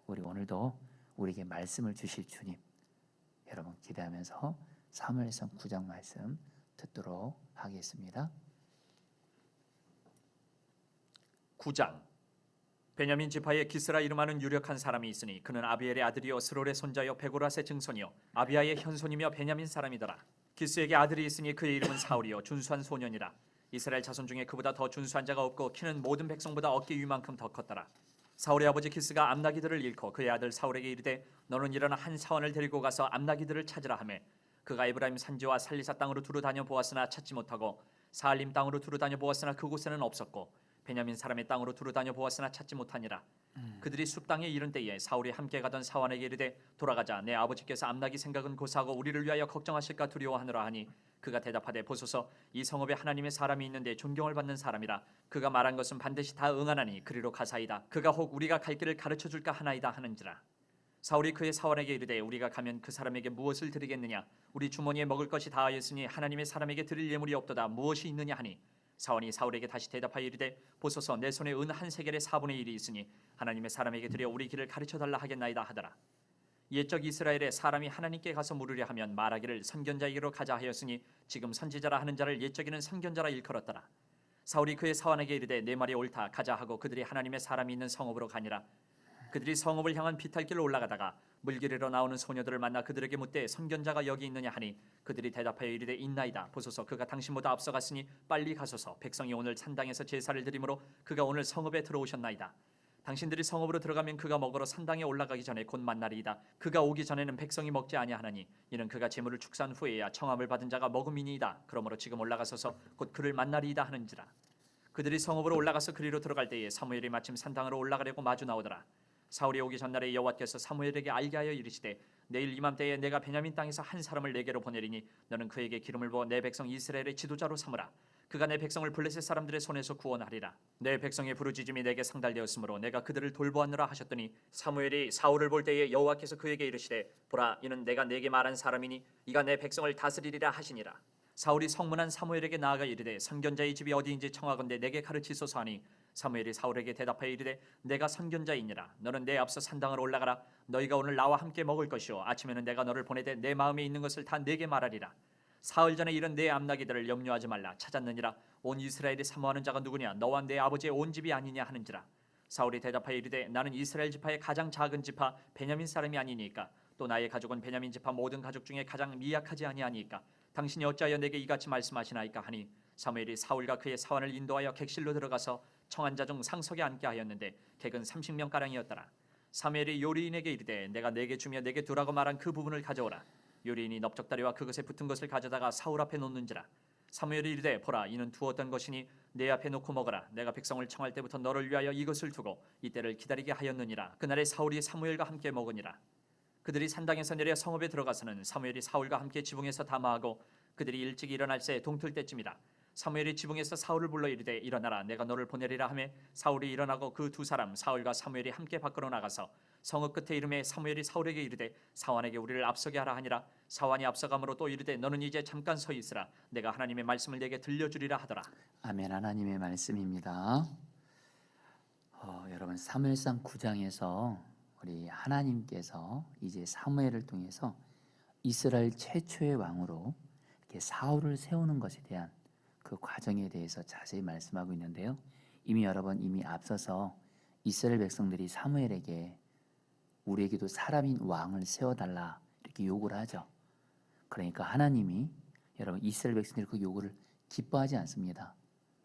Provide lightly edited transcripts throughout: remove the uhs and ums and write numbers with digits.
우리 오늘도 우리에게 말씀을 주실 주님 여러분 기대하면서 사무엘상 9장 말씀 듣도록 하겠습니다. 9장. 베냐민 지파의 기스라 이름하는 유력한 사람이 있으니 그는 아비엘의 아들이요 스롤의 손자요 베고라스의 증손이요 아비야의 현손이며 베냐민 사람이더라. 기스에게 아들이 있으니 그의 이름은 사울이요 준수한 소년이라. 이스라엘 자손 중에 그보다 더 준수한 자가 없고 키는 모든 백성보다 어깨 위만큼 더 컸더라. 사울의 아버지 기스가 암나기들을 잃고 그의 아들 사울에게 이르되 너는 일어나 한 사원을 데리고 가서 암나기들을 찾으라 하매 그가 에브라임 산지와 살리사 땅으로 두루 다녀 보았으나 찾지 못하고 사알림 땅으로 두루 다녀 보았으나 그곳에는 없었고 베냐민 사람의 땅으로 두루 다녀 보았으나 찾지 못하니라. 그들이 숲 땅에 이른 때에 사울이 함께 가던 사원에게 이르되 돌아가자. 내 아버지께서 암나기 생각은 고사하고 우리를 위하여 걱정하실까 두려워하노라 하니 그가 대답하되 보소서 이 성읍에 하나님의 사람이 있는데 존경을 받는 사람이라. 그가 말한 것은 반드시 다 응하나니 그리로 가사이다. 그가 혹 우리가 갈 길을 가르쳐 줄까 하나이다 하는지라. 사울이 그의 사원에게 이르되 우리가 가면 그 사람에게 무엇을 드리겠느냐. 우리 주머니에 먹을 것이 다하였으니 하나님의 사람에게 드릴 예물이 없도다. 무엇이 있느냐 하니 사원이 사울에게 다시 대답하여 이르되 보소서 내 손에 은 한 세겔의 4분의 1이 있으니 하나님의 사람에게 드려 우리 길을 가르쳐달라 하겠나이다 하더라. 옛적 이스라엘에 사람이 하나님께 가서 물으려 하면 말하기를 선견자에게로 가자 하였으니 지금 선지자라 하는 자를 옛적에는 선견자라 일컬었더라. 사울이 그의 사원에게 이르되 내 말이 옳다. 가자 하고 그들이 하나님의 사람이 있는 성읍으로 가니라. 그들이 성읍을 향한 비탈길로 올라가다가 물길으로 나오는 소녀들을 만나 그들에게 묻되 선견자가 여기 있느냐 하니 그들이 대답하여 이르되 있나이다. 보소서 그가 당신보다 앞서갔으니 빨리 가소서. 백성이 오늘 산당에서 제사를 드리므로 그가 오늘 성읍에 들어오셨나이다. 당신들이 성읍으로 들어가면 그가 먹으러 산당에 올라가기 전에 곧 만나리이다. 그가 오기 전에는 백성이 먹지 아니하나니 이는 그가 제물을 축사한 후에야 청함을 받은 자가 먹음이니이다. 그러므로 지금 올라가소서 곧 그를 만나리이다 하는지라. 그들이 성읍으로 올라가서 그리로 들어갈 때에 사무엘이 마침 산당으로 올라가려고 마주 나오더라. 사울이 오기 전날에 여호와께서 사무엘에게 알게 하여 이르시되 내일 이맘때에 내가 베냐민 땅에서 한 사람을 내게로 보내리니 너는 그에게 기름을 부어 내 백성 이스라엘의 지도자로 삼으라. 그가 내 백성을 블레셋 사람들의 손에서 구원하리라. 내 백성의 부르짖음이 내게 상달되었으므로 내가 그들을 돌보았노라 하셨더니 사무엘이 사울을 볼 때에 여호와께서 그에게 이르시되 보라 이는 내가 내게 말한 사람이니 이가 내 백성을 다스리리라 하시니라. 사울이 성문한 사무엘에게 나아가 이르되 선견자의 집이 어디인지 청하건대 내게 가르치소서 하니 사무엘이 사울에게 대답하여 이르되 내가 선견자이니라. 너는 내 앞서 산당으로 올라가라. 너희가 오늘 나와 함께 먹을 것이요 아침에는 내가 너를 보내되 내 마음에 있는 것을 다 내게 말하리라. 사흘 전에 이른 내 암나기들을 염려하지 말라. 찾았느니라. 온 이스라엘이 사모하는 자가 누구냐. 너와 내 아버지의 온 집이 아니냐 하는지라. 사울이 대답하여 이르되 나는 이스라엘 지파의 가장 작은 지파 베냐민 사람이 아니니까 또 나의 가족은 베냐민 지파 모든 가족 중에 가장 미약하지 아니하니까 당신이 어찌하여 내게 이같이 말씀하시나이까 하니 사무엘이 사울과 그의 사원을 인도하여 객실로 들어가서 청한 자 중 상석에 앉게 하였는데 객은 30명가량이었더라. 사무엘이 요리인에게 이르되 내가 내게 주며 내게 두라고 말한 그 부분을 가져오라. 요리인이 넓적다리와 그것에 붙은 것을 가져다가 사울 앞에 놓는지라. 사무엘이 이르되 보라 이는 두었던 것이니 내 앞에 놓고 먹어라. 내가 백성을 청할 때부터 너를 위하여 이것을 두고 이때를 기다리게 하였느니라. 그날에 사울이 사무엘과 함께 먹으니라. 그들이 산당에서 내려 성읍에 들어가서는 사무엘이 사울과 함께 지붕에서 담화하고 그들이 일찍 일어날 새 동틀 때쯤이라. 사무엘이 지붕에서 사울을 불러 이르되 일어나라 내가 너를 보내리라 하매 사울이 일어나고 그 두 사람 사울과 사무엘이 함께 밖으로 나가서 성읍 끝에 이름에 사무엘이 사울에게 이르되 사환에게 우리를 앞서게 하라 하니라. 사환이 앞서감으로 또 이르되 너는 이제 잠깐 서 있으라. 내가 하나님의 말씀을 내게 들려주리라 하더라. 아멘. 하나님의 말씀입니다. 여러분 사무엘상 9장에서 우리 하나님께서 이제 사무엘을 통해서 이스라엘 최초의 왕으로 이렇게 사울을 세우는 것에 대한 그 과정에 대해서 자세히 말씀하고 있는데요. 이미 앞서서 이스라엘 백성들이 사무엘에게 우리에게도 사람인 왕을 세워달라 이렇게 요구를 하죠. 그러니까 하나님이 여러분 이스라엘 백성들이 그 요구를 기뻐하지 않습니다.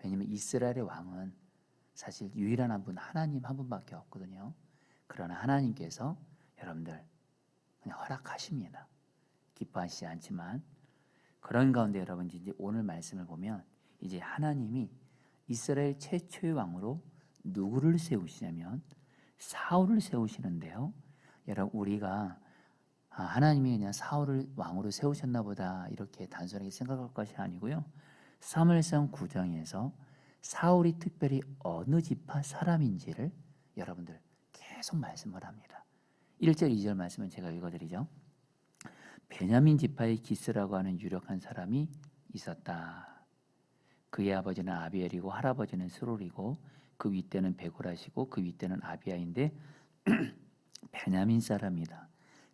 왜냐하면 이스라엘의 왕은 사실 유일한 한 분 하나님 한 분밖에 없거든요. 그러나 하나님께서 여러분들 그냥 허락하십니다. 기뻐하시지 않지만 그런 가운데 여러분 이제 오늘 말씀을 보면 이제 하나님이 이스라엘 최초의 왕으로 누구를 세우시냐면 사울을 세우시는데요. 여러분 우리가 하나님이 그냥 사울을 왕으로 세우셨나 보다 이렇게 단순하게 생각할 것이 아니고요. 사무엘상 9장에서 사울이 특별히 어느 지파 사람인지를 여러분들 계속 말씀을 합니다. 1절 2절 말씀은 제가 읽어드리죠. 베냐민 지파의 기스라고 하는 유력한 사람이 있었다. 그의 아버지는 아비엘이고 할아버지는 스롤이고 그 윗대는 베고라시고 그 윗대는 아비야인데 베냐민 사람이다.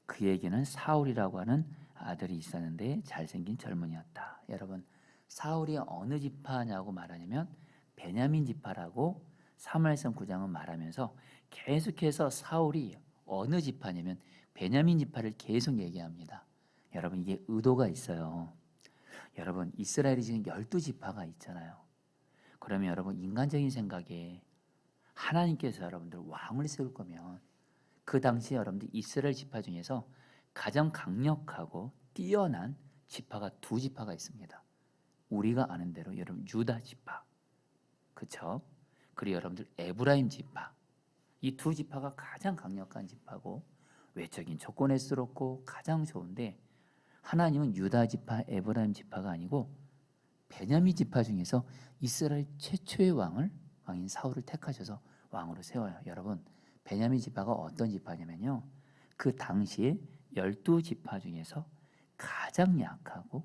그에게는 사울이라고 하는 아들이 있었는데 잘생긴 젊은이였다. 여러분, 사울이 어느 지파냐고 말하냐면 베냐민 지파라고 사무엘상 9장은 말하면서 계속해서 사울이 어느 지파냐면 베냐민 지파를 계속 얘기합니다. 여러분, 이게 의도가 있어요. 여러분, 이스라엘이 지금 12지파가 있잖아요. 그러면 여러분, 인간적인 생각에 하나님께서 여러분들 왕을 세울 거면 그 당시 여러분들 이스라엘 지파 중에서 가장 강력하고 뛰어난 지파가 두 지파가 있습니다. 우리가 아는 대로 여러분 유다 지파, 그렇죠? 그리고 여러분들 에브라임 지파, 이 두 지파가 가장 강력한 지파고 외적인 조건에스럽고 가장 좋은데 하나님은 유다 지파, 에브라임 지파가 아니고 베냐민 지파 중에서 이스라엘 최초의 왕인 사울을 택하셔서 왕으로 세워요. 여러분, 베냐민 지파가 어떤 지파냐면요, 그 당시에 12지파 중에서 가장 약하고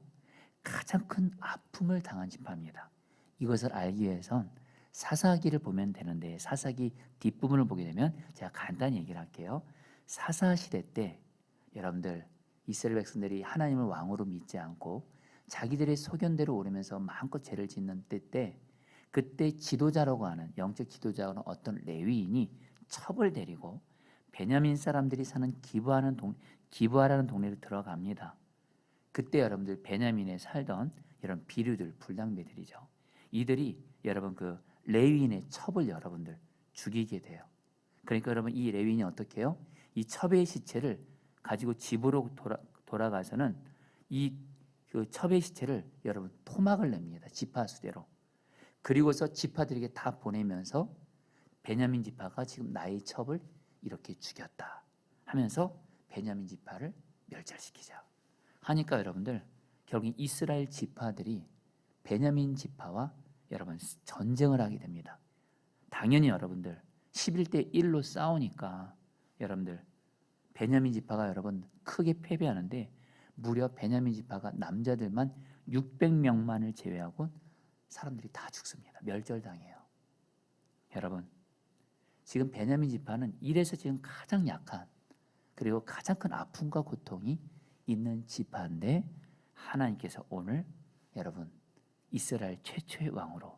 가장 큰 아픔을 당한 지파입니다. 이것을 알기 위해선 사사기를 보면 되는데 사사기 뒷부분을 보게 되면 제가 간단히 얘기를 할게요. 사사 시대 때 여러분들 이스라엘 백성들이 하나님을 왕으로 믿지 않고 자기들의 소견대로 오르면서 마음껏 죄를 짓는 때 그때 지도자라고 하는 영적 지도자는 어떤 레위인이 첩을 데리고 베냐민 사람들이 사는 기브아라는 동네로 들어갑니다. 그때 여러분들 베냐민에 살던 이런 비류들, 불량배들이죠. 이들이 여러분 그 레위인의 첩을 여러분들 죽이게 돼요. 그러니까 여러분 이 레위인이 어떻게 해요? 이 첩의 시체를 가지고 집으로 돌아가서는 이 그 첩의 시체를 여러분 토막을 냅니다. 지파 수대로. 그리고서 지파들에게 다 보내면서 베냐민 지파가 지금 나의 첩을 이렇게 죽였다 하면서 베냐민 지파를 멸절시키자 하니까 여러분들 결국 이스라엘 지파들이 베냐민 지파와 여러분 전쟁을 하게 됩니다. 당연히 여러분들 11대 1로 싸우니까 여러분들 베냐민 지파가 여러분 크게 패배하는데 무려 베냐민 지파가 남자들만 600명만을 제외하고 사람들이 다 죽습니다. 멸절당해요. 여러분, 지금 베냐민 지파는 이래서 지금 가장 약한 그리고 가장 큰 아픔과 고통이 있는 지파인데 하나님께서 오늘 여러분 이스라엘 최초의 왕으로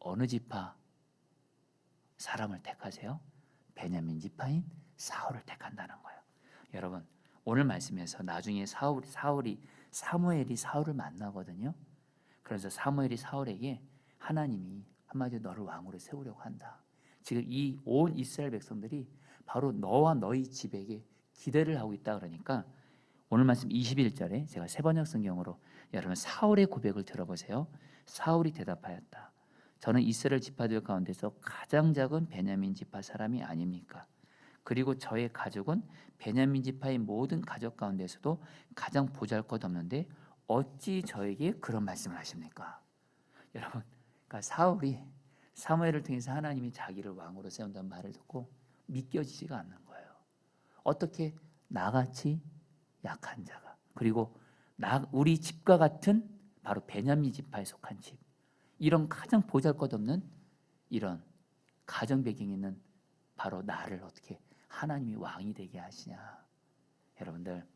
어느 지파 사람을 택하세요? 베냐민 지파인 사울을 택한다는 거예요. 여러분, 오늘 말씀에서 나중에 사무엘이 사울을 만나거든요. 그래서 사무엘이 사울에게 하나님이 한마디로 너를 왕으로 세우려고 한다. 지금 이 온 이스라엘 백성들이 바로 너와 너희 집에게 기대를 하고 있다 그러니까 오늘 말씀 21절에 제가 세번역 성경으로 여러분 사울의 고백을 들어보세요. 사울이 대답하였다. 저는 이스라엘 지파들 가운데서 가장 작은 베냐민 지파 사람이 아닙니까? 그리고 저의 가족은 베냐민 지파의 모든 가족 가운데서도 가장 보잘것없는데 어찌 저에게 그런 말씀을 하십니까? 여러분, 그러니까 사울이 사무엘을 통해서 하나님이 자기를 왕으로 세운다는 말을 듣고 믿겨지지가 않는 거예요. 어떻게 나같이 약한 자가 그리고 우리 집과 같은 바로 베냐민 지파에 속한 집 이런 가장 보잘것없는 이런 가정 배경이 있는 바로 나를 어떻게 하나님이 왕이 되게 하시냐. 여러분들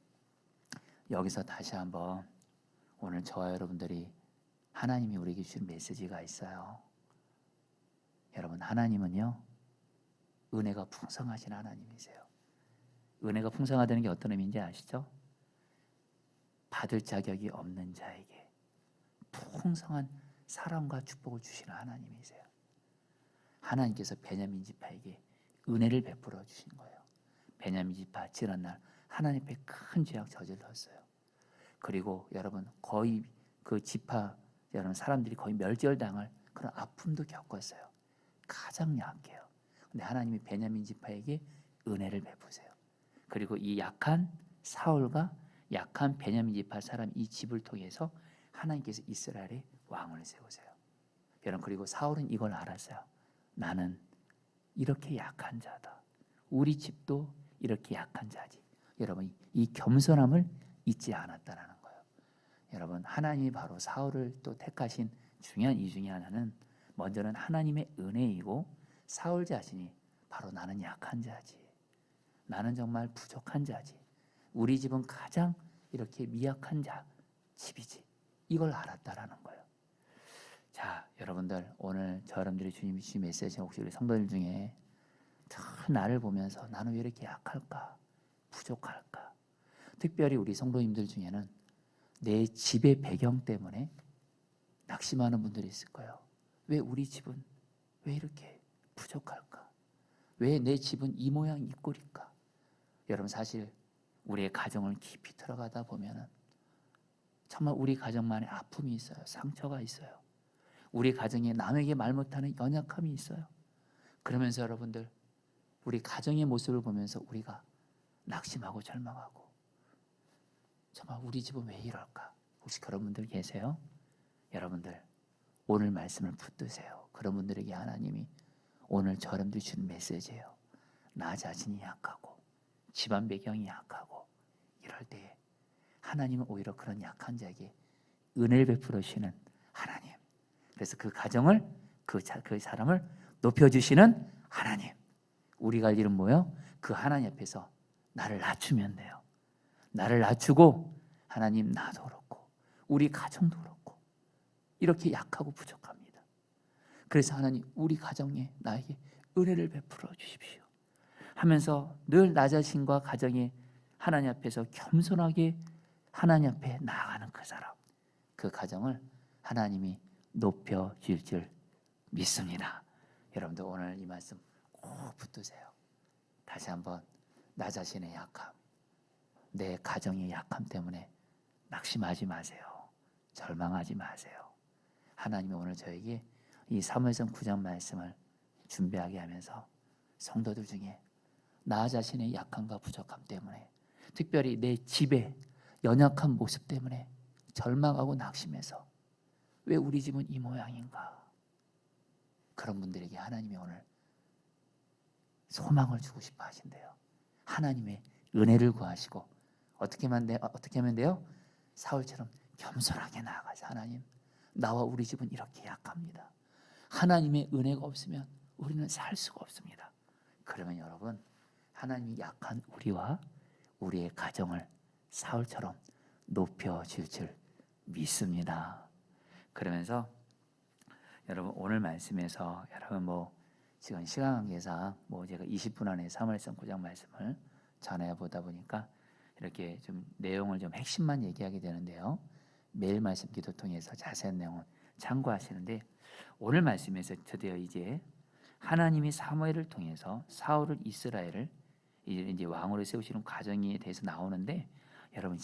여기서 다시 한번 오늘 저와 여러분들이 하나님이 우리에게 주신 메시지가 있어요. 여러분 하나님은요 은혜가 풍성하신 하나님이세요. 은혜가 풍성하다는 게 어떤 의미인지 아시죠? 받을 자격이 없는 자에게 풍성한 사랑과 축복을 주시는 하나님이세요. 하나님께서 베냐민 지파에게 은혜를 베풀어 주신 거예요. 베냐민 지파 지난 날 하나님 앞에 큰 죄악 저질렀어요. 그리고 여러분 거의 그 지파 여러분 사람들이 거의 멸절당할 그런 아픔도 겪었어요. 가장 약해요. 근데 하나님이 베냐민 지파에게 은혜를 베푸세요. 그리고 이 약한 사울과 약한 베냐민 지파 사람 이 집을 통해서 하나님께서 이스라엘의 왕을 세우세요. 여러분 그리고 사울은 이걸 알았어요. 나는 이렇게 약한 자다. 우리 집도 이렇게 약한 자지. 여러분 이 겸손함을 잊지 않았다는 거예요. 여러분 하나님이 바로 사울을 또 택하신 중요한 이유 중에 하나는 먼저는 하나님의 은혜이고 사울 자신이 바로 나는 약한 자지. 나는 정말 부족한 자지. 우리 집은 가장 이렇게 미약한 자 집이지. 이걸 알았다라는 거예요. 자, 여러분들 오늘 여러분들이 주님이 주신 메시지 혹시 우리 성도들 중에 참 나를 보면서 나는 왜 이렇게 약할까? 부족할까? 특별히 우리 성도님들 중에는 내 집의 배경 때문에 낙심하는 분들이 있을 거예요. 왜 우리 집은 왜 이렇게 부족할까? 왜 내 집은 이 모양 이 꼴일까? 여러분 사실 우리의 가정을 깊이 들어가다 보면은 정말 우리 가정만의 아픔이 있어요. 상처가 있어요. 우리 가정에 남에게 말 못하는 연약함이 있어요. 그러면서 여러분들 우리 가정의 모습을 보면서 우리가 낙심하고 절망하고 정말 우리 집은 왜 이럴까? 혹시 그런 분들 계세요? 여러분들 오늘 말씀을 붙드세요. 그런 분들에게 하나님이 오늘 저렴들 주는 메시지예요. 나 자신이 약하고 집안 배경이 약하고 이럴 때에 하나님은 오히려 그런 약한 자에게 은혜를 베풀어 주시는 하나님. 그래서 그 가정을 그 사람을 높여주시는 하나님. 우리가 할 일은 뭐예요? 그 하나님 앞에서 나를 낮추면 돼요. 나를 낮추고 하나님 나도 그렇고 우리 가정도 그렇고 이렇게 약하고 부족합니다. 그래서 하나님 우리 가정에 나에게 은혜를 베풀어 주십시오 하면서 늘 나 자신과 가정에 하나님 앞에서 겸손하게 하나님 앞에 나아가는 그 사람, 그 가정을 하나님이 높여줄 줄 믿습니다. 여러분들 오늘 이 말씀 꼭 붙드세요. 다시 한번 나 자신의 약함, 내 가정의 약함 때문에 낙심하지 마세요. 절망하지 마세요. 하나님이 오늘 저에게 이 사무엘상 9장 말씀을 준비하게 하면서 성도들 중에 나 자신의 약함과 부족함 때문에 특별히 내 집의 연약한 모습 때문에 절망하고 낙심해서 왜 우리 집은 이 모양인가? 그런 분들에게 하나님이 오늘 소망을 주고 싶어 하신대요. 하나님의 은혜를 구하시고 어떻게 하면 돼요? 사울처럼 겸손하게 나아가서 하나님 나와 우리 집은 이렇게 약합니다. 하나님의 은혜가 없으면 우리는 살 수가 없습니다. 그러면 여러분 하나님이 약한 우리와 우리의 가정을 사울처럼 높여줄 줄 믿습니다. 그러면서 여러분 오늘 말씀에서 여러분 지금 시간 관계상 제가 20분 안에 사무엘상 9장 말씀을 전해 보다 보니까 이렇게 좀 내용을 좀 핵심만 얘기하게 되는데요. 매일 말씀 기도 통해서 자세한 내용을 참고하시는데 오늘 말씀에서 드디어 이제 하나님이 사무엘을 통해서 사울을 이스라엘을 이제 왕으로 세우시는 과정에 대해서 나오는데 여러분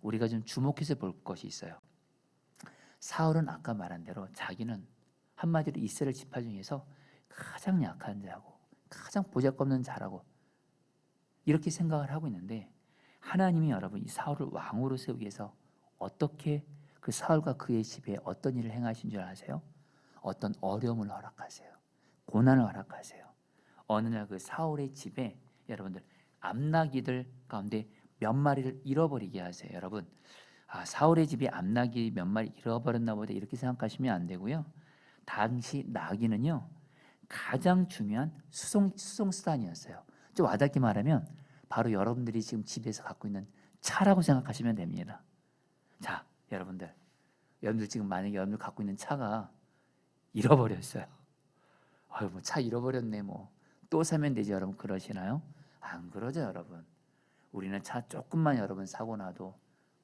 우리가 좀 주목해서 볼 것이 있어요. 사울은 아까 말한 대로 자기는 한마디로 이스라엘 지파 중에서 가장 약한 자고 가장 보잘것없는 자라고 이렇게 생각을 하고 있는데 하나님이 여러분 이 사울을 왕으로 세우기 위해서 어떻게 그 사울과 그의 집에 어떤 일을 행하신 줄 아세요? 어떤 어려움을 허락하세요. 고난을 허락하세요. 어느 날 그 사울의 집에 여러분들 암나기들 가운데 몇 마리를 잃어버리게 하세요. 여러분 사울의 집에 암나기 몇 마리 잃어버렸나 보다 이렇게 생각하시면 안 되고요. 당시 나귀는요 가장 중요한 수송수단이었어요. 좀 와닿게 말하면 바로 여러분들이 지금 집에서 갖고 있는 차라고 생각하시면 됩니다. 자, 여러분들 지금 만약에 여러분들 갖고 있는 차가 잃어버렸어요. 차 잃어버렸네 또 사면 되지 여러분 그러시나요? 안 그러죠 여러분. 우리는 차 조금만 여러분 사고 나도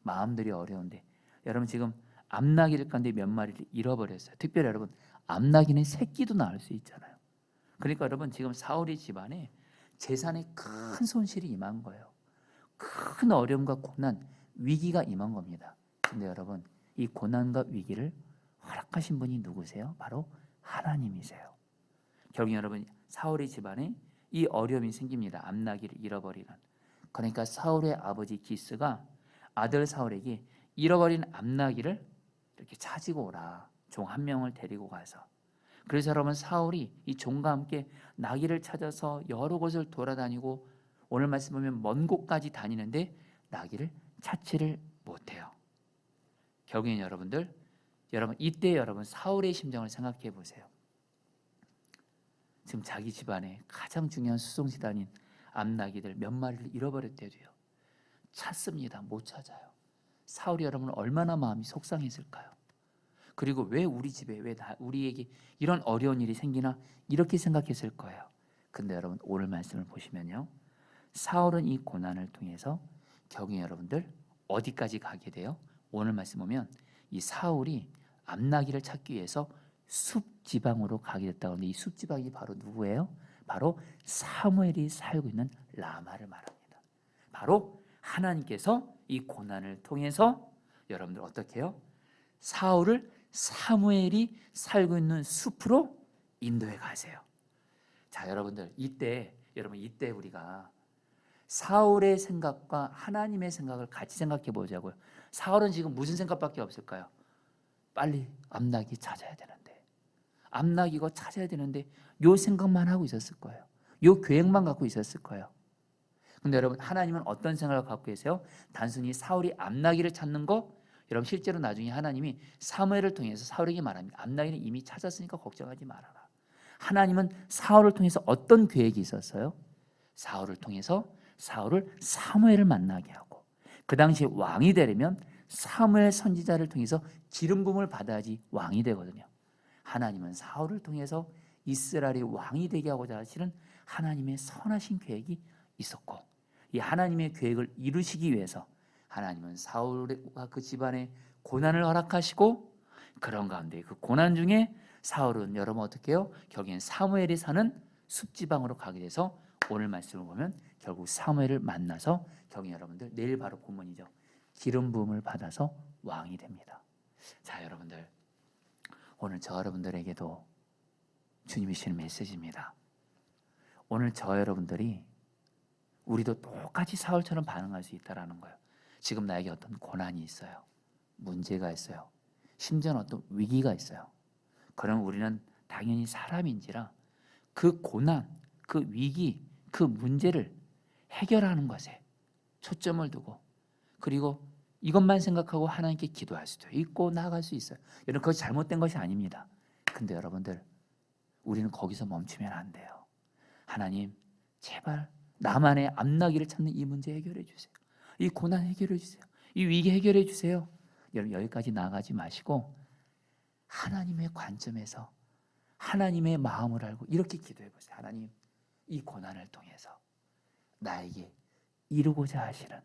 마음들이 어려운데 여러분 지금 암나기를 가운데 몇 마리를 잃어버렸어요. 특별히 여러분 암나기는 새끼도 낳을 수 있잖아요. 그러니까 여러분 지금 사울의 집안에 재산에 큰 손실이 임한 거예요. 큰 어려움과 고난, 위기가 임한 겁니다. 근데 여러분 이 고난과 위기를 허락하신 분이 누구세요? 바로 하나님이세요. 결국 여러분 사울의 집안에 이 어려움이 생깁니다. 암나기를 잃어버리는. 그러니까 사울의 아버지 기스가 아들 사울에게 잃어버린 암나기를 이렇게 찾고 오라. 종 한 명을 데리고 가서. 그래서 여러분 사울이 이 종과 함께 나귀를 찾아서 여러 곳을 돌아다니고 오늘 말씀 보면 먼 곳까지 다니는데 나귀를 찾지를 못해요. 결국엔 여러분 이때 여러분 사울의 심정을 생각해 보세요. 지금 자기 집안에 가장 중요한 수송수단인 암나기들 몇 마리를 잃어버렸대도요. 찾습니다. 못 찾아요. 사울이 여러분 얼마나 마음이 속상했을까요? 그리고 왜 우리 집에 우리에게 이런 어려운 일이 생기나 이렇게 생각했을 거예요. 근데 여러분 오늘 말씀을 보시면요. 사울은 이 고난을 통해서 결국 여러분들 어디까지 가게 돼요? 오늘 말씀 보면 이 사울이 암나기를 찾기 위해서 숲 지방으로 가게 됐다고 하는데 이 숲 지방이 바로 누구예요? 바로 사무엘이 살고 있는 라마를 말합니다. 바로 하나님께서 이 고난을 통해서 여러분들 어떻게 해요? 사울을 사무엘이 살고 있는 숲으로 인도해 가세요. 자, 여러분들 이때 우리가 사울의 생각과 하나님의 생각을 같이 생각해 보자고요. 사울은 지금 무슨 생각밖에 없을까요? 빨리 암나기 찾아야 되는데, 암나기 이거 찾아야 되는데 요 생각만 하고 있었을 거예요. 요 계획만 갖고 있었을 거예요. 근데 여러분 하나님은 어떤 생각을 갖고 계세요? 단순히 사울이 암나기를 찾는 거, 여러분 실제로 나중에 하나님이 사무엘을 통해서 사울에게 말합니다. 암나기는 이미 찾았으니까 걱정하지 말아라. 하나님은 사울을 통해서 어떤 계획이 있었어요? 사울을 통해서 사울을 사무엘을 만나게 하고, 그 당시 왕이 되려면 사무엘 선지자를 통해서 기름 부음을 받아야지 왕이 되거든요. 하나님은 사울을 통해서 이스라엘의 왕이 되게 하고자 하시는 하나님의 선하신 계획이 있었고, 이 하나님의 계획을 이루시기 위해서 하나님은 사울과 그 집안에 고난을 허락하시고, 그런 가운데 그 고난 중에 사울은 여러분 어떻게 해요? 결국엔 사무엘이 사는 숲지방으로 가게 돼서 오늘 말씀을 보면 결국 사무엘을 만나서 결국 여러분들 내일 바로 본문이죠. 기름 부음을 받아서 왕이 됩니다. 자, 여러분들 오늘 저 여러분들에게도 주님이 주시는 메시지입니다. 오늘 저 여러분들이 우리도 똑같이 사울처럼 반응할 수 있다라는 거예요. 지금 나에게 어떤 고난이 있어요. 문제가 있어요. 심지어는 어떤 위기가 있어요. 그럼 우리는 당연히 사람인지라 그 고난, 그 위기, 그 문제를 해결하는 것에 초점을 두고, 그리고 이것만 생각하고 하나님께 기도할 수도 있고 나아갈 수 있어요. 여러분 그것이 잘못된 것이 아닙니다. 근데 여러분들 우리는 거기서 멈추면 안 돼요. 하나님 제발 나만의 암나기를 찾는 이 문제 해결해 주세요. 이 고난 해결해 주세요. 이 위기 해결해 주세요. 여러분 여기까지 나아가지 마시고 하나님의 관점에서 하나님의 마음을 알고 이렇게 기도해 보세요. 하나님 이 고난을 통해서 나에게 이루고자 하시는,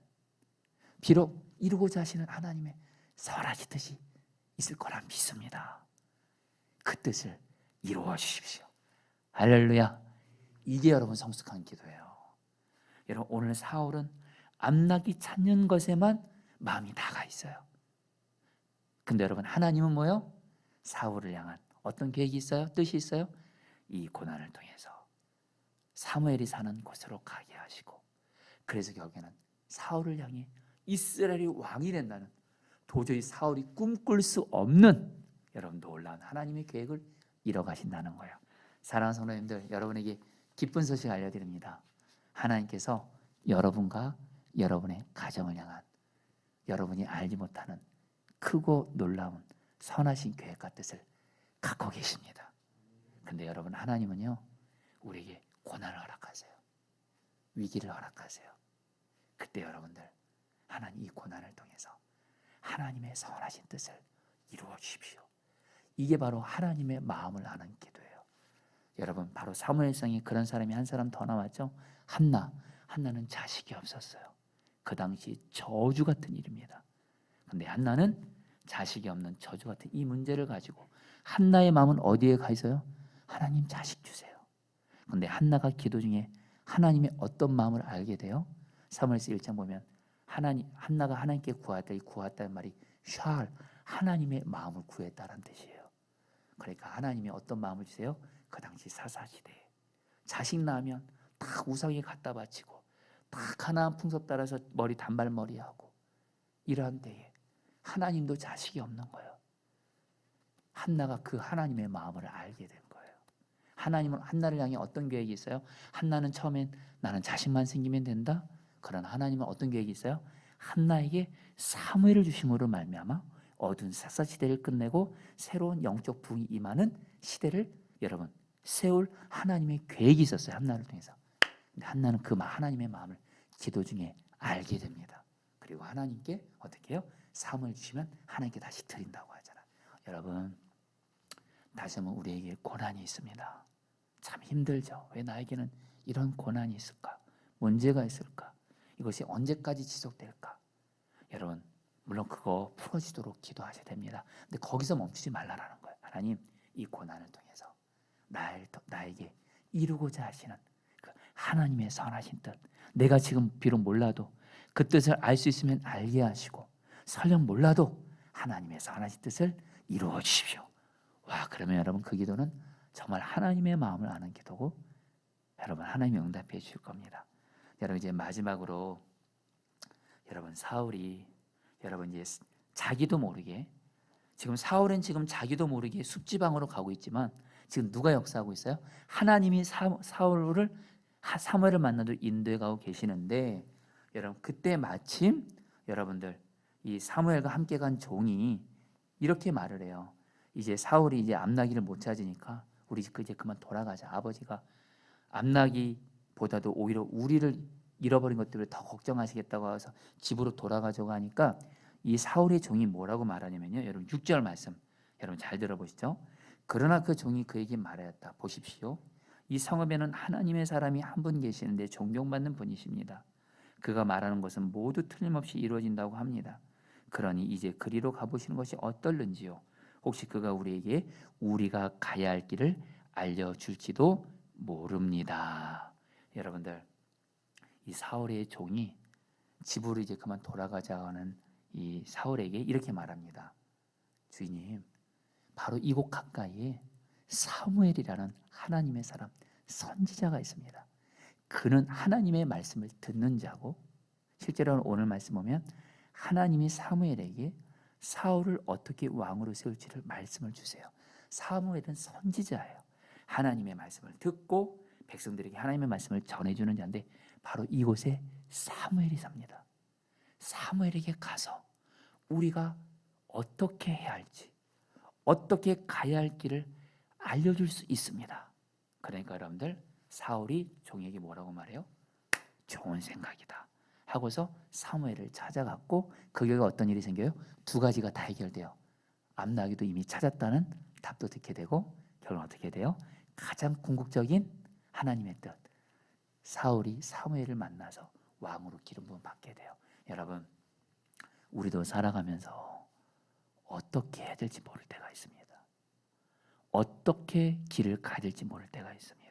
비록 이루고자 하시는 하나님의 선하신 뜻이 있을 거라 믿습니다. 그 뜻을 이루어 주십시오. 할렐루야. 이게 여러분 성숙한 기도예요. 여러분 오늘 사울은 암나기 찾는 것에만 마음이 나가 있어요. 근데 여러분 하나님은 뭐요? 사울을 향한 어떤 계획이 있어요? 뜻이 있어요? 이 고난을 통해서 사무엘이 사는 곳으로 가게 하시고, 그래서 결국에는 사울을 향해 이스라엘이 왕이 된다는 도저히 사울이 꿈꿀 수 없는 여러분 놀라운 하나님의 계획을 이뤄가신다는 거예요. 사랑하는 성도님들, 여러분에게 기쁜 소식 알려드립니다. 하나님께서 여러분과 여러분의 가정을 향한 여러분이 알지 못하는 크고 놀라운 선하신 계획과 뜻을 갖고 계십니다. 근데 여러분 하나님은요 우리에게 고난을 허락하세요. 위기를 허락하세요. 그때 여러분들 하나님 이 고난을 통해서 하나님의 선하신 뜻을 이루어 주십시오. 이게 바로 하나님의 마음을 아는 기도예요. 여러분 바로 사무엘상에 그런 사람이 한 사람 더 나왔죠. 한나는 자식이 없었어요. 그 당시 저주 같은 일입니다. 근데 한나는 자식이 없는 저주 같은 이 문제를 가지고 한나의 마음은 어디에 가 있어요? 하나님 자식 주세요. 근데 한나가 기도 중에 하나님의 어떤 마음을 알게 돼요? 사무엘서 1장 보면 한나가 하나님께 구했다는 말이 샬, 하나님의 마음을 구했다는 뜻이에요. 그러니까 하나님이 어떤 마음을 주세요? 그 당시 사사시대에 자식 낳으면 다 우상에 갖다 바치고 다 가나안 풍습 따라서 머리 단발머리하고 이러한 때에 하나님도 자식이 없는 거예요. 한나가 그 하나님의 마음을 알게 된 거예요. 하나님은 한나를 향해 어떤 계획이 있어요? 한나는 처음엔 나는 자식만 생기면 된다. 그러나 하나님은 어떤 계획이 있어요? 한나에게 사무엘을 주심으로 말미암아 어두운 사사 시대를 끝내고 새로운 영적 부흥이 임하는 시대를 여러분 세울 하나님의 계획이 있었어요. 한나를 통해서. 근데 한나는 그 하나님의 마음을 기도 중에 알게 됩니다. 그리고 하나님께 어떻게 해요? 삶을 주시면 하나님께 다시 드린다고 하잖아. 여러분, 다시 한번 우리에게 고난이 있습니다. 참 힘들죠. 왜 나에게는 이런 고난이 있을까? 문제가 있을까? 이것이 언제까지 지속될까? 여러분, 물론 그거 풀어지도록 기도하셔야 됩니다. 근데 거기서 멈추지 말라라는 거예요. 하나님, 이 고난을 통해서 나에게 이루고자 하시는 그 하나님의 선하신 뜻, 내가 지금 비록 몰라도 그 뜻을 알 수 있으면 알게 하시고, 설령 몰라도 하나님의 선하신 뜻을 이루어 주십시오. 와, 그러면 여러분 그 기도는 정말 하나님의 마음을 아는 기도고, 여러분 하나님이 응답해 주실 겁니다. 여러분 이제 마지막으로, 여러분 사울이 여러분 이제 자기도 모르게, 지금 사울은 지금 자기도 모르게 숲지방으로 가고 있지만 지금 누가 역사하고 있어요? 하나님이 사무엘을 만나도 인도해 가고 계시는데, 여러분 그때 마침 여러분들 이 사무엘과 함께 간 종이 이렇게 말을 해요. 이제 사울이 이제 암나기를 못 찾으니까 우리 이제 그만 돌아가자. 아버지가 암나기보다도 오히려 우리를 잃어버린 것 때문에 더 걱정하시겠다고 해서 집으로 돌아가자고 하니까 이 사울의 종이 뭐라고 말하냐면요. 여러분 6절 말씀 여러분 잘 들어보시죠. 그러나 그 종이 그에게 말하였다. 보십시오. 이 성읍에는 하나님의 사람이 한 분 계시는데 존경받는 분이십니다. 그가 말하는 것은 모두 틀림없이 이루어진다고 합니다. 그러니 이제 그리로 가보시는 것이 어떨는지요. 혹시 그가 우리에게 우리가 가야 할 길을 알려줄지도 모릅니다. 여러분들, 이 사울의 종이 집으로 이제 그만 돌아가자 하는 이 사울에게 이렇게 말합니다. 주인님, 바로 이곳 가까이에 사무엘이라는 하나님의 사람, 선지자가 있습니다. 그는 하나님의 말씀을 듣는 자고, 실제로는 오늘 말씀 보면 하나님이 사무엘에게 사울을 어떻게 왕으로 세울지를 말씀을 주세요. 사무엘은 선지자예요. 하나님의 말씀을 듣고 백성들에게 하나님의 말씀을 전해주는 자인데, 바로 이곳에 사무엘이 삽니다. 사무엘에게 가서 우리가 어떻게 해야 할지, 어떻게 가야 할 길을 알려줄 수 있습니다. 그러니까 여러분들, 사울이 종에게 뭐라고 말해요? 좋은 생각이다 하고서 사무엘을 찾아갔고, 그 결과 어떤 일이 생겨요? 두 가지가 다 해결돼요. 암나기도 이미 찾았다는 답도 듣게 되고, 결론 어떻게 돼요? 가장 궁극적인 하나님의 뜻, 사울이 사무엘을 만나서 왕으로 기름 부음 받게 돼요. 여러분, 우리도 살아가면서 어떻게 해야 될지 모를 때가 있습니다. 어떻게 길을 가야 될지 모를 때가 있습니다.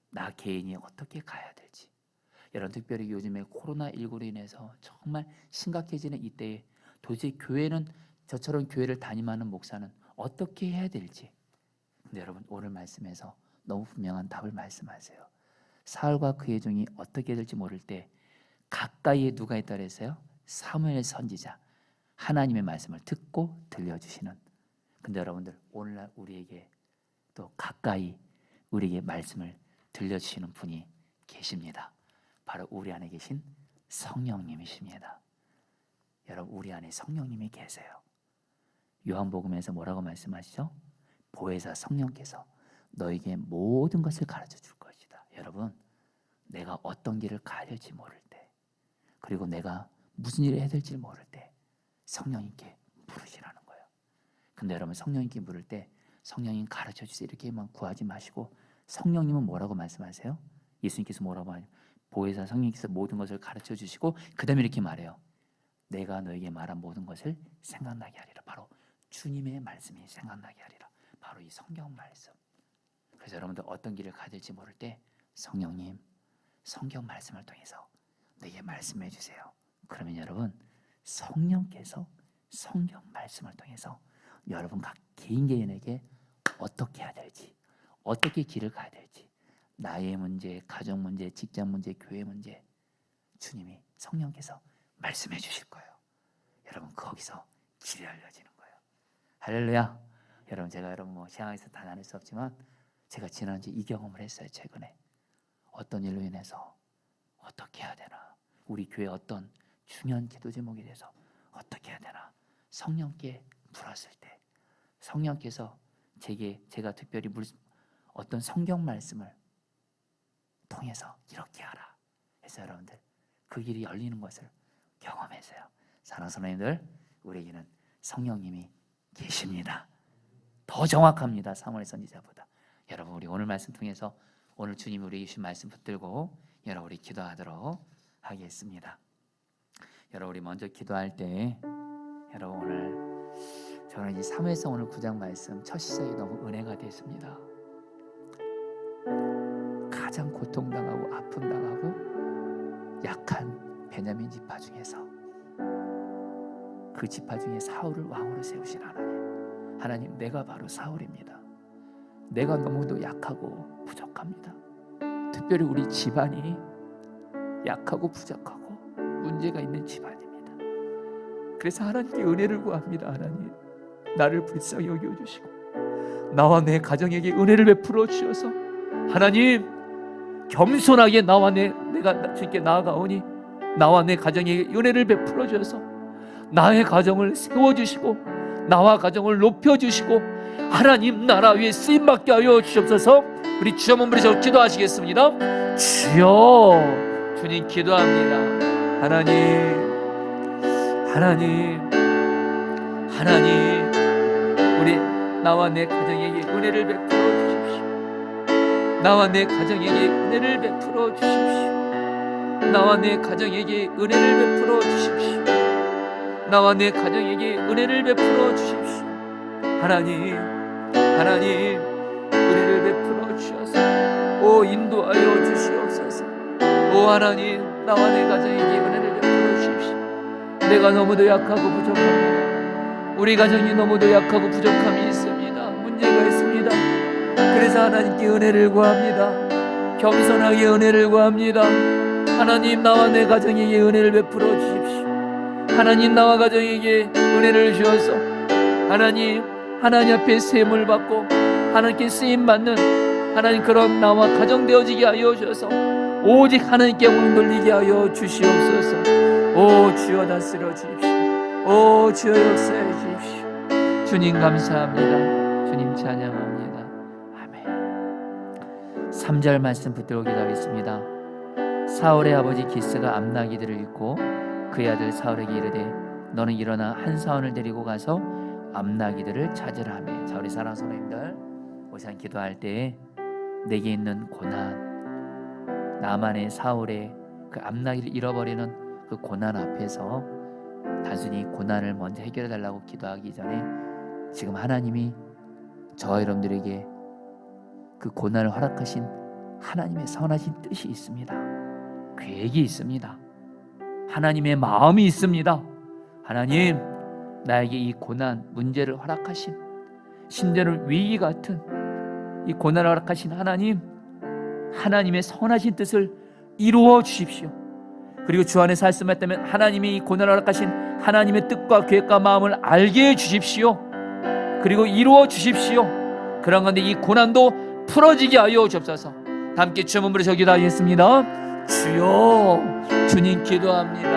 나 개인이 어떻게 가야 될지. 여러분, 특별히 요즘에 코로나19로 인해서 정말 심각해지는 이때에 도대체 교회는, 저처럼 교회를 담임하는 목사는 어떻게 해야 될지. 근데 여러분, 오늘 말씀에서 너무 분명한 답을 말씀하세요. 사울과 그의 종이 어떻게 해야 될지 모를 때 가까이에 누가 있다 그랬어요? 사무엘 선지자, 하나님의 말씀을 듣고 들려주시는. 근데 여러분들, 오늘날 우리에게 또 가까이 우리에게 말씀을 들려주시는 분이 계십니다. 바로 우리 안에 계신 성령님이십니다. 여러분, 우리 안에 성령님이 계세요. 요한복음에서 뭐라고 말씀하시죠? 보혜사 성령께서 너에게 모든 것을 가르쳐 줄 것이다. 여러분, 내가 어떤 길을 가야 될지 모를 때, 그리고 내가 무슨 일을 해야 될지 모를 때 성령님께 물으시라는 거예요. 근데 여러분, 성령님께 물을 때 성령님 가르쳐 주세요 이렇게만 구하지 마시고, 성령님은 뭐라고 말씀하세요? 예수님께서 뭐라고 하냐? 보혜사 성령님께서 모든 것을 가르쳐 주시고 그 다음에 이렇게 말해요. 내가 너에게 말한 모든 것을 생각나게 하리라. 바로 주님의 말씀이 생각나게 하리라. 바로 이 성경 말씀. 그래서 여러분들 어떤 길을 가야 될지 모를 때 성령님, 성경 말씀을 통해서 내게 말씀해 주세요. 그러면 여러분, 성령께서 성경 말씀을 통해서 여러분 각 개인에게 어떻게 해야 될지, 어떻게 길을 가야 될지, 나의 문제, 가정 문제, 직장 문제, 교회 문제, 주님이 성령께서 말씀해 주실 거예요. 여러분, 거기서 길이 알려지는 거예요. 할렐루야. 여러분, 제가 여러분 시향에서 다 나눌 수 없지만 제가 지난주에 이 경험을 했어요. 최근에 어떤 일로 인해서 어떻게 해야 되나, 우리 교회 어떤 중요한 기도 제목에 대해서 어떻게 해야 되나 성령께 물었을 때, 성령께서 제가 특별히 어떤 성경 말씀을 통해서 이렇게 하라. 그래서 여러분들 그 길이 열리는 것을 경험했어요. 사랑하는 성도님들, 우리에게는 성령님이 계십니다. 더 정확합니다. 사무엘 선지자보다. 여러분, 우리 오늘 말씀 통해서 오늘 주님이 우리에게 주신 말씀 붙들고 여러분 우리 기도하도록 하겠습니다. 여러분, 우리 먼저 기도할 때 여러분, 오늘 저는 이 사무엘상 오늘 9장 말씀 첫 시작이 너무 은혜가 됐습니다. 가장 고통당하고 아픔당하고 약한 베냐민 지파 중에서 그 지파 중에 사울을 왕으로 세우신 하나님, 내가 바로 사울입니다. 내가 너무도 약하고 부족합니다. 특별히 우리 집안이 약하고 부족하고 문제가 있는 집안입니다. 그래서 하나님께 은혜를 구합니다. 하나님, 나를 불쌍히 여겨주시고 나와 내 가정에게 은혜를 베풀어 주셔서 하나님, 겸손하게 내가 주님께 나아가오니 나와 내 가정에게 은혜를 베풀어 주셔서 나의 가정을 세워주시고 나와 가정을 높여주시고 하나님 나라 위에 쓰임받게 하여 주시옵소서. 우리 주여 한번 부르셔서 기도하시겠습니다. 주여, 주님 기도합니다. 하나님, 우리 나와 내 가정에게 은혜를 베풀어 주십시오. 나와 내 가정에게 은혜를 베풀어 주십시오. 나와 내 가정에게 은혜를 베풀어 주십시오. 나와 내 가정에게 은혜를 베풀어 주십시오. 하나님, 은혜를 베풀어 주셔서 인도하여 주시옵소서. 하나님, 나와 내 가정에게 은혜를 베풀어 주십시오. 내가 너무도 약하고 부족합니다. 우리 가정이 너무도 약하고 부족함이 있습니다. 문제가 있습니다. 그래서 하나님께 은혜를 구합니다. 겸손하게 은혜를 구합니다. 하나님, 나와 내 가정에게 은혜를 베풀어 주십시오. 하나님, 나와 가정에게 은혜를 주셔서 하나님 앞에 세움을 받고 하나님께 쓰임받는 하나님 그런 나와 가정 되어지게 하여 주셔서 오직 하나님께 영광 돌리게 하여 주시옵소서. 주여 다스려 주십시오. 주여 역사해 주십시오. 주님 감사합니다. 주님 찬양합니다. 아멘. 3절 말씀 붙들고 기도하겠습니다. 사울의 아버지 기스가 암나기들을 잃고 그의 아들 사울에게 이르되 너는 일어나 한 사원을 데리고 가서 암나기들을 찾으라 하며. 자, 우리 사랑하는 성도님들, 오늘 기도할 때 내게 있는 고난, 나만의 사울의 그 암나기를 잃어버리는 그 고난 앞에서 단순히 고난을 먼저 해결해 달라고 기도하기 전에 지금 하나님이 저와 여러분들에게 그 고난을 허락하신 하나님의 선하신 뜻이 있습니다. 계획이 있습니다. 하나님의 마음이 있습니다. 하나님, 나에게 이 고난, 문제를 허락하신, 심지어는 위기 같은 이 고난을 허락하신 하나님, 하나님의 선하신 뜻을 이루어 주십시오. 그리고 주 안에 살 수만 있다면 하나님이 이 고난을 허락하신 하나님의 뜻과 계획과 마음을 알게 해 주십시오. 그리고 이루어 주십시오. 그런 건데 이 고난도 풀어지게 하여 주옵소서. 다 함께 주여 한번 부르셔 기도하겠습니다. 주여, 주님 기도합니다.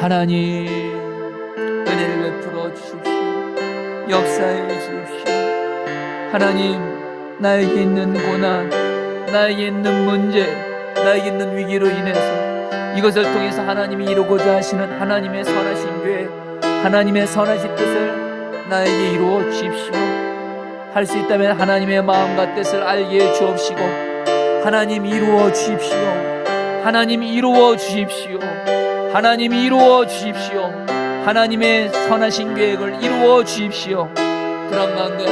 하나님, 은혜를 베풀어 주십시오. 역사해 주십시오. 하나님, 나에게 있는 고난, 나에게 있는 문제, 나에게 있는 위기로 인해서 이것을 통해서 하나님이 이루고자 하시는 하나님의 선하신 계획, 하나님의 선하신 뜻을 나에게 이루어 주십시오. 할 수 있다면 하나님의 마음과 뜻을 알게 해 주옵시고 하나님 이루어 주십시오. 하나님 이루어 주십시오. 하나님 이루어 주십시오. 하나님의 선하신 계획을 이루어 주십시오. 그런 가운데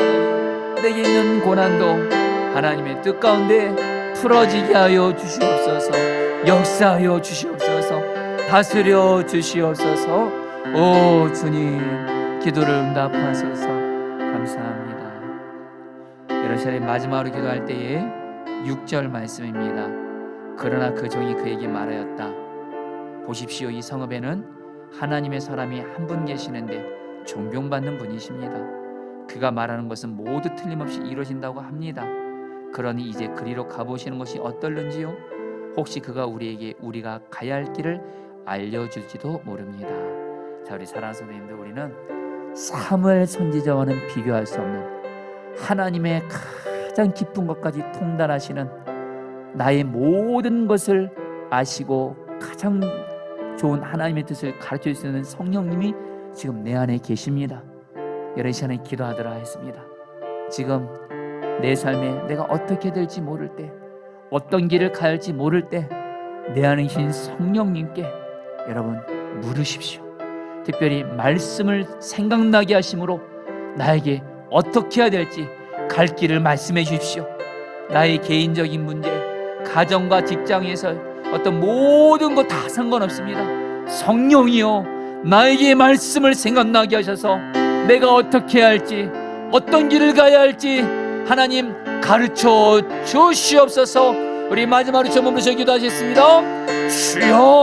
내게 있는 고난도 하나님의 뜻 가운데 풀어지게 하여 주시옵소서. 역사하여 주시옵소서. 다스려 주시옵소서. 오 주님, 기도를 응답하소서. 감사합니다. 여러분, 마지막으로 기도할 때에 6절 말씀입니다. 그러나 그 종이 그에게 말하였다. 보십시오, 이 성읍에는 하나님의 사람이 한 분 계시는데 존경받는 분이십니다. 그가 말하는 것은 모두 틀림없이 이루어진다고 합니다. 그러니 이제 그리로 가보시는 것이 어떨는지요? 혹시 그가 우리에게 우리가 가야 할 길을 알려줄지도 모릅니다. 자, 우리 사랑하는 성도님들, 우리는 사무엘 선지자와는 비교할 수 없는 하나님의 가장 깊은 것까지 통달하시는, 나의 모든 것을 아시고 가장 좋은 하나님의 뜻을 가르쳐 주시는 성령님이 지금 내 안에 계십니다. 이런 시간에 기도하더라 했습니다. 지금 내 삶에 내가 어떻게 될지 모를 때, 어떤 길을 가야 할지 모를 때 내 안에 계신 성령님께 여러분 물으십시오. 특별히 말씀을 생각나게 하심으로 나에게 어떻게 해야 될지 갈 길을 말씀해 주십시오. 나의 개인적인 문제, 가정과 직장에서 어떤 모든 것 다 상관없습니다. 성령이여, 나에게 말씀을 생각나게 하셔서 내가 어떻게 해야 할지, 어떤 길을 가야 할지 하나님 가르쳐 주시옵소서. 우리 마지막으로 저 몸으로 기도하겠습니다. 주여